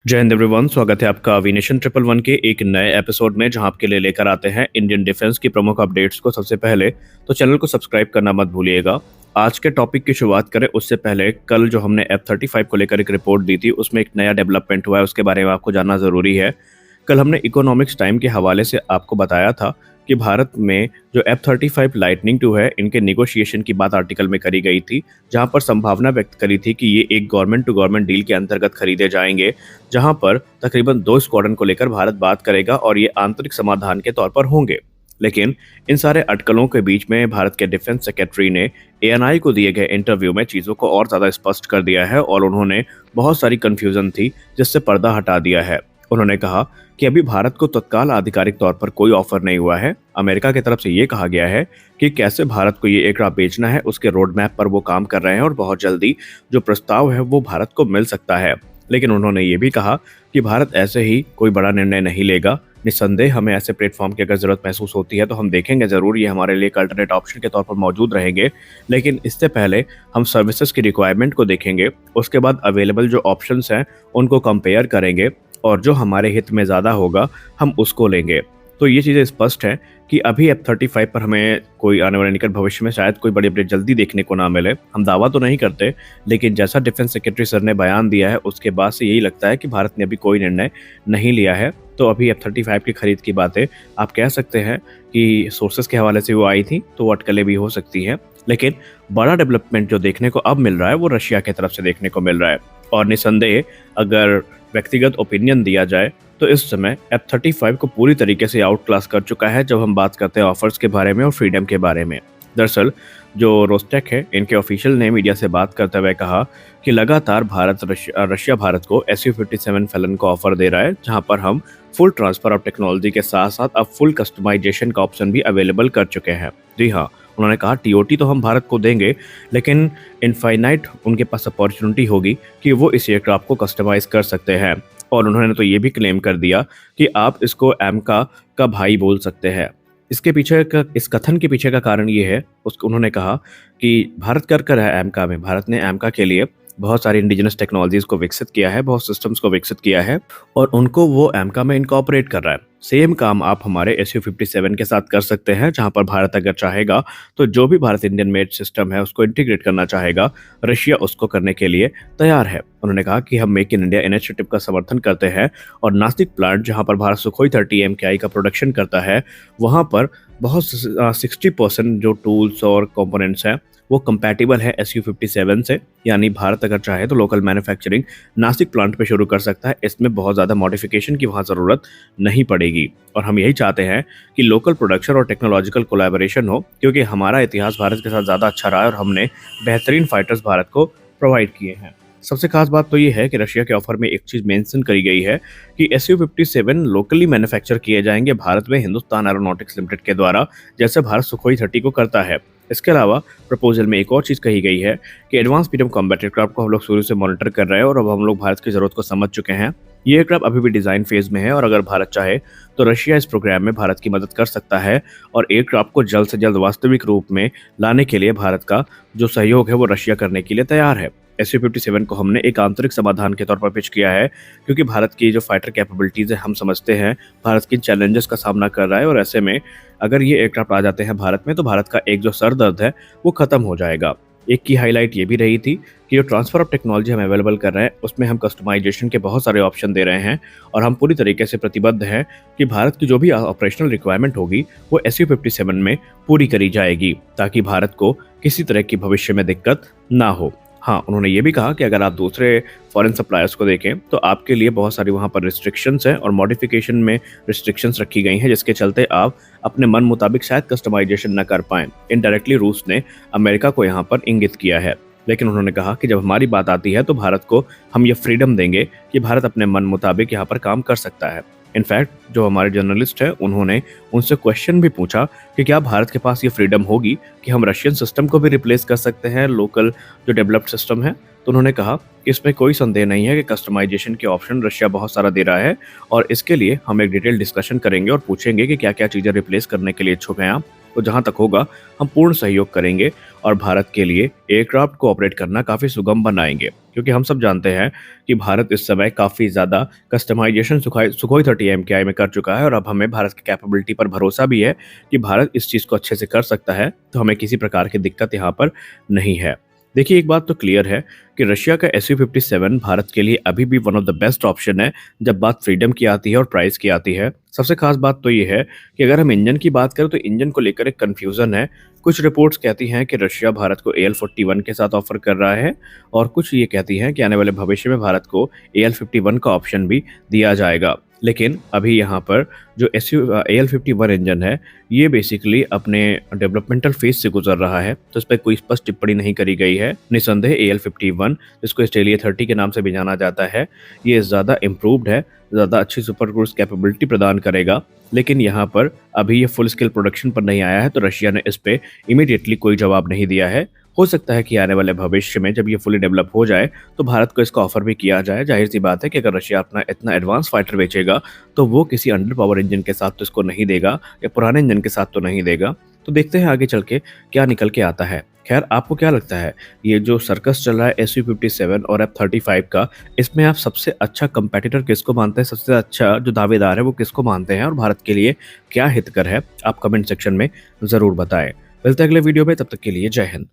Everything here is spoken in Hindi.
जय हिंद एवरीवन। स्वागत है आपका अविनेशन 111 के एक नए एपिसोड में, जहां आपके लिए लेकर आते हैं इंडियन डिफेंस की प्रमुख अपडेट्स को। सबसे पहले तो चैनल को सब्सक्राइब करना मत भूलिएगा। आज के टॉपिक की शुरुआत करें उससे पहले कल जो हमने F-35 को लेकर एक रिपोर्ट दी थी, उसमें एक नया डेवलपमेंट हुआ है, उसके बारे में आपको जानना ज़रूरी है। कल हमने इकोनॉमिक्स टाइम के हवाले से आपको बताया था कि भारत में जो F-35 लाइटनिंग 2 है, इनके नेगोशिएशन की बात आर्टिकल में करी गई थी, जहां पर संभावना व्यक्त करी थी कि ये एक गवर्नमेंट टू गवर्नमेंट डील के अंतर्गत खरीदे जाएंगे, जहां पर तकरीबन 2 स्क्वाड्रन को लेकर भारत बात करेगा और ये आंतरिक समाधान के तौर पर होंगे। लेकिन इन सारे अटकलों के बीच में भारत के डिफेंस सेक्रेटरी ने ANI को दिए गए इंटरव्यू में चीज़ों को और ज़्यादा स्पष्ट कर दिया है और उन्होंने बहुत सारी कन्फ्यूज़न थी जिससे पर्दा हटा दिया है। उन्होंने कहा कि अभी भारत को तत्काल आधिकारिक तौर पर कोई ऑफर नहीं हुआ है। अमेरिका की तरफ से ये कहा गया है कि कैसे भारत को ये एयरक्राफ्ट बेचना है, उसके रोड मैप पर वो काम कर रहे हैं और बहुत जल्दी जो प्रस्ताव है वो भारत को मिल सकता है। लेकिन उन्होंने ये भी कहा कि भारत ऐसे ही कोई बड़ा निर्णय नहीं लेगा। निस्संदेह हमें ऐसे प्लेटफॉर्म की अगर ज़रूरत महसूस होती है तो हम देखेंगे ज़रूर, ये हमारे लिए एक अल्टरनेट ऑप्शन के तौर पर मौजूद रहेंगे। लेकिन इससे पहले हम सर्विसेज की रिक्वायरमेंट को देखेंगे, उसके बाद अवेलेबल जो ऑप्शंस हैं उनको कंपेयर करेंगे और जो हमारे हित में ज़्यादा होगा हम उसको लेंगे। तो ये चीज़ें स्पष्ट है कि अभी F-35 पर हमें कोई आने वाले निकट भविष्य में शायद कोई बड़ी अपडेट जल्दी देखने को ना मिले। हम दावा तो नहीं करते, लेकिन जैसा डिफेंस सेक्रेटरी सर ने बयान दिया है उसके बाद से यही लगता है कि भारत ने अभी कोई निर्णय नहीं लिया है। तो अभी F-35 की खरीद की बातें आप कह सकते हैं कि सोर्सेस के हवाले से वो आई थी, तो वो अटकलें भी हो सकती हैं। लेकिन बड़ा डेवलपमेंट जो देखने को अब मिल रहा है वो रशिया की तरफ से देखने को मिल रहा है। और निस्संदेह अगर व्यक्तिगत ओपिनियन दिया जाए तो इस समय F-35 को पूरी तरीके से आउट क्लास कर चुका है जब हम बात करते हैं ऑफर्स के बारे में और फ्रीडम के बारे में। दरअसल जो रोस्टेक है, इनके ऑफिशियल ने मीडिया से बात करते हुए कहा कि लगातार रशिया भारत को Su-57 फैलन को ऑफर दे रहा है, जहां पर हम फुल ट्रांसफर ऑफ टेक्नोलॉजी के साथ साथ अब फुल कस्टमाइजेशन का ऑप्शन भी अवेलेबल कर चुके हैं। जी हाँ, उन्होंने कहा TOT तो हम भारत को देंगे, लेकिन इनफाइनाइट उनके पास अपॉर्चुनिटी होगी कि वो इस एयरक्राफ्ट को कस्टमाइज कर सकते हैं। और उन्होंने तो ये भी क्लेम कर दिया कि आप इसको एमका का भाई बोल सकते हैं। इस कथन के पीछे का कारण ये है, उसको उन्होंने कहा कि भारत कर है एमका में। भारत ने एमका के लिए बहुत सारी इंडिजिनस टेक्नोलॉजीज को विकसित किया है, बहुत सिस्टम्स को विकसित किया है और उनको वो एमका में इनकॉर्पोरेट कर रहा है। सेम काम आप हमारे Su-57 के साथ कर सकते हैं, जहां पर भारत अगर चाहेगा तो जो भी भारत इंडियन मेड सिस्टम है उसको इंटीग्रेट करना चाहेगा, रशिया उसको करने के लिए तैयार है। उन्होंने कहा कि हम मेक इन इंडिया इनिशिएटिव का समर्थन करते हैं और नासिक प्लांट, जहां पर भारत सुखोई 30 MKI का प्रोडक्शन करता है, वहां पर बहुत 60% जो टूल्स और कंपोनेंट्स हैं वो कंपैटिबल है Su-57 से। यानी भारत अगर चाहे तो लोकल मैन्युफैक्चरिंग नासिक प्लांट पे शुरू कर सकता है। इसमें बहुत ज़्यादा मॉडिफिकेशन की वहाँ ज़रूरत नहीं पड़ेगी और हम यही चाहते हैं कि लोकल प्रोडक्शन और टेक्नोलॉजिकल कोलैबोरेशन हो, क्योंकि हमारा इतिहास भारत के साथ ज़्यादा अच्छा रहा है और हमने बेहतरीन फाइटर्स भारत को प्रोवाइड किए हैं। सबसे खास बात तो ये है कि रशिया के ऑफर में एक चीज़ मेंशन करी गई है कि Su-57 लोकली मैन्युफैक्चर किए जाएंगे भारत में हिंदुस्तान एरोनॉटिक्स लिमिटेड के द्वारा, जैसे भारत सुखोई 30 को करता है। इसके अलावा प्रपोजल में एक और चीज़ कही गई है कि एडवांस मीडियम कॉम्बैट एयरक्राफ्ट को हम लोग शुरू से मॉनिटर कर रहे हैं और अब हम लोग भारत की ज़रूरत को समझ चुके हैं। ये एयरक्राफ्ट अभी भी डिज़ाइन फेज में है और अगर भारत चाहे तो रशिया इस प्रोग्राम में भारत की मदद कर सकता है और एयरक्राफ्ट को जल्द से जल्द वास्तविक रूप में लाने के लिए भारत का जो सहयोग है वो रशिया करने के लिए तैयार है। Su-57 को हमने एक आंतरिक समाधान के तौर पर पिच किया है, क्योंकि भारत की जो फाइटर कैपेबिलिटीज़ है हम समझते हैं भारत किन चैलेंजेस का सामना कर रहा है और ऐसे में अगर ये एयरक्राफ्ट आ जाते हैं भारत में तो भारत का एक जो सर दर्द है वो ख़त्म हो जाएगा। एक की हाईलाइट ये भी रही थी कि जो ट्रांसफ़र ऑफ टेक्नोलॉजी हम अवेलेबल कर रहे हैं उसमें हम कस्टमाइजेशन के बहुत सारे ऑप्शन दे रहे हैं और हम पूरी तरीके से प्रतिबद्ध हैं कि भारत की जो भी ऑपरेशनल रिक्वायरमेंट होगी वो Su-57 में पूरी करी जाएगी, ताकि भारत को किसी तरह की भविष्य में दिक्कत ना हो। हाँ, उन्होंने ये भी कहा कि अगर आप दूसरे फॉरेन सप्लायर्स को देखें तो आपके लिए बहुत सारी वहाँ पर रिस्ट्रिक्शंस हैं और मॉडिफिकेशन में रिस्ट्रिक्शंस रखी गई हैं, जिसके चलते आप अपने मन मुताबिक शायद कस्टमाइजेशन न कर पाएँ। इनडायरेक्टली रूस ने अमेरिका को यहाँ पर इंगित किया है। लेकिन उन्होंने कहा कि जब हमारी बात आती है तो भारत को हम ये फ्रीडम देंगे कि भारत अपने मन मुताबिक यहाँ पर काम कर सकता है। इनफैक्ट जो हमारे जर्नलिस्ट हैं उन्होंने उनसे क्वेश्चन भी पूछा कि क्या भारत के पास ये फ्रीडम होगी कि हम रशियन सिस्टम को भी रिप्लेस कर सकते हैं लोकल जो डेवलप्ड सिस्टम है। तो उन्होंने कहा कि इसमें कोई संदेह नहीं है कि कस्टमाइजेशन के ऑप्शन रशिया बहुत सारा दे रहा है और इसके लिए हम एक डिटेल डिस्कशन करेंगे और पूछेंगे कि क्या क्या चीज़ें रिप्लेस करने के लिए इच्छुक हैं आप। तो जहाँ तक होगा हम पूर्ण सहयोग करेंगे और भारत के लिए एयरक्राफ्ट को ऑपरेट करना काफ़ी सुगम बनाएंगे। क्योंकि हम सब जानते हैं कि भारत इस समय काफ़ी ज़्यादा कस्टमाइजेशन सुखोई 30 MKI में कर चुका है और अब हमें भारत की कैपेबिलिटी पर भरोसा भी है कि भारत इस चीज़ को अच्छे से कर सकता है, तो हमें किसी प्रकार की दिक्कत यहाँ पर नहीं है। देखिए, एक बात तो क्लियर है कि रशिया का Su-57 भारत के लिए अभी भी one of the best option है जब बात फ्रीडम की आती है और प्राइस की आती है। सबसे खास बात तो ये है कि अगर हम इंजन की बात करें तो इंजन को लेकर एक कन्फ्यूज़न है। कुछ रिपोर्ट्स कहती हैं कि रशिया भारत को AL-41 के साथ ऑफ़र कर रहा है और कुछ ये कहती हैं कि आने वाले भविष्य में भारत को AL-51 का ऑप्शन भी दिया जाएगा। लेकिन अभी यहाँ पर जो AL-51 इंजन है, ये बेसिकली अपने डेवलपमेंटल फेज़ से गुज़र रहा है, तो इस पे कोई स्पष्ट टिप्पणी नहीं करी गई है। निस्संदेह AL-51, जिसको स्टेलिया 30 के नाम से भी जाना जाता है, ये ज़्यादा इम्प्रूव्ड है, ज़्यादा अच्छी सुपर क्रूज़ कैपेबिलिटी प्रदान करेगा। लेकिन यहाँ पर अभी ये फुल स्केल प्रोडक्शन पर नहीं आया है, तो रशिया ने इस पे इमीडिएटली कोई जवाब नहीं दिया है। हो सकता है कि आने वाले भविष्य में जब ये फुली डेवलप हो जाए, तो भारत को इसका ऑफ़र भी किया जाए। ज़ाहिर-सी बात है कि अगर रशिया अपना इतना एडवांस फाइटर बेचेगा, तो वो किसी अंडर पावर इंजन के साथ तो इसको नहीं देगा या पुराने इंजन के साथ तो नहीं देगा। तो देखते हैं आगे चल के क्या निकल के आता है। ख़ैर, आपको क्या लगता है, ये जो सर्कस चल रहा है Su-57 और F-35 का, इसमें आप सबसे अच्छा कॉम्पिटिटर किसको मानते हैं? सबसे अच्छा जो दावेदार है, वो किसको मानते हैं और भारत के लिए क्या हितकर है? आप कमेंट सेक्शन में ज़रूर बताएँ। मिलते हैं अगले वीडियो में, तब तक के लिए जय हिंद।